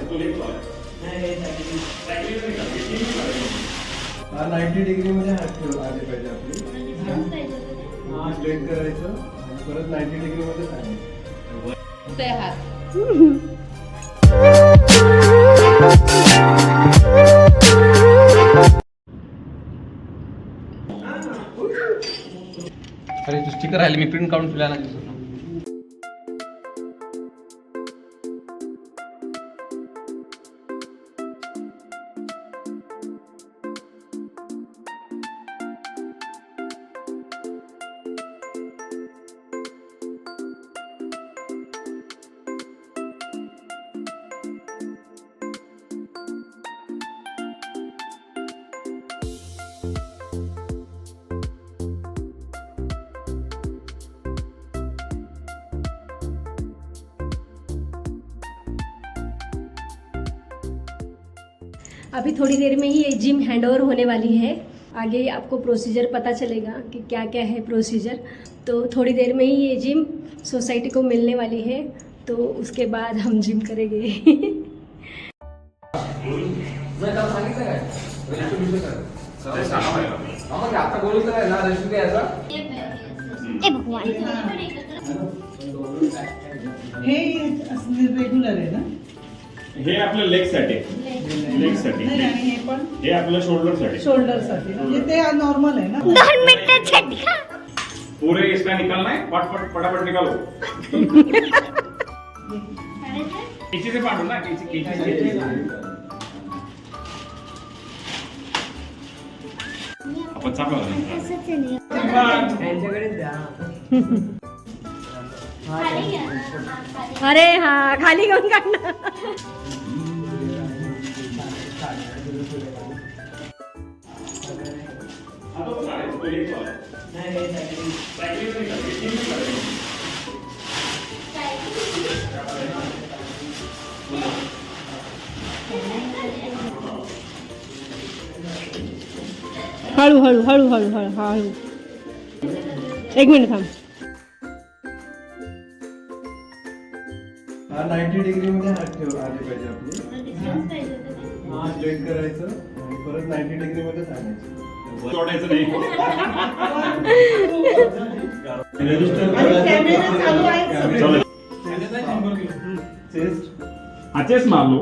90 degree मध्ये हात आले पाहिजे आपले. हा स्ट्रेट करायचं आणि परत 90 डिग्री मध्ये सांगायचं. ते हात अरे तू स्टिकर राहिले मी प्रिंट काढून तुला ना दिसत. अभी थोड़ी देर में ही ये जिम हैंडओवर होने वाली है. आगे आपको प्रोसीजर पता चलेगा कि क्या क्या है प्रोसीजर. तो थोड़ी देर में ही ये जिम सोसाइटी को मिलने वाली है. तो उसके बाद हम जिम करेंगे. हे रेग्युलर आहे ना. हे आपल्या लेग साठी नाही, आणि हे पण हे आपल्या शोल्डर साठी शोल्डरसाठी म्हणजे ते नॉर्मल आहे ना. 2 मिनिटासाठी पूरे इसका निकालना है फटाफट फटाफट निकालो. कैची से पाडू ना कैची से आपण चापला अरे हाँ खाली घेऊन काढणार. हळू हळू हळू हळू हळू हळू. एक मिनिट थांब. हा 90 डिग्री मध्ये हात आले पाहिजे आपले. हा स्ट्रेट करायचं आणि परत 90 डिग्री मध्ये सांगायचं. तोडायचं नाही. कॅमेरा चालू आहे सगळे. चेस्ट चेस्ट मार लो.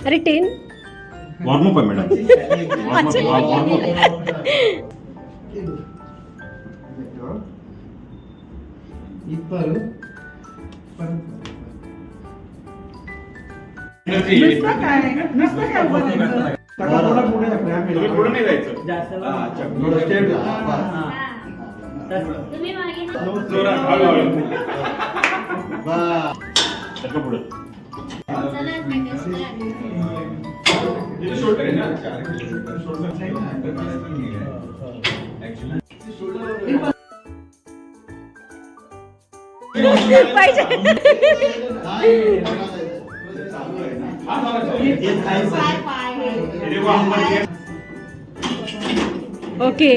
अरे 10 वार्म अप है मैडम. Warm up. इप्पल नुसतं काय बोलायचं. तुम्ही पुढे नाही जायचं. जोरात हळूहळू. सरका पुढे. शोल्डर आहे ना. ओके.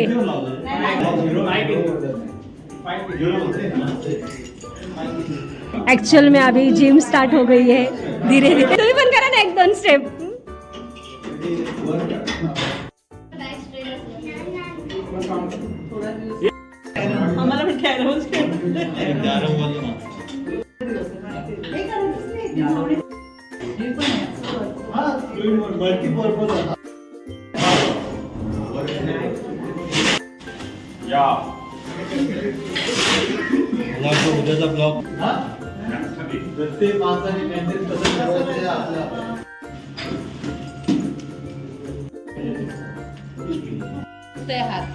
एक्चुअल में अभी जिम स्टार्ट हो गई है धीरे धीरे. तुम्ही पण करा ना 1-2 स्टेप. आम्हाला पण कॅरमच या उद्याचा ब्लॉग प्रत्येक माणसाने मेंटेन कसं करायचं आपल्या ते हात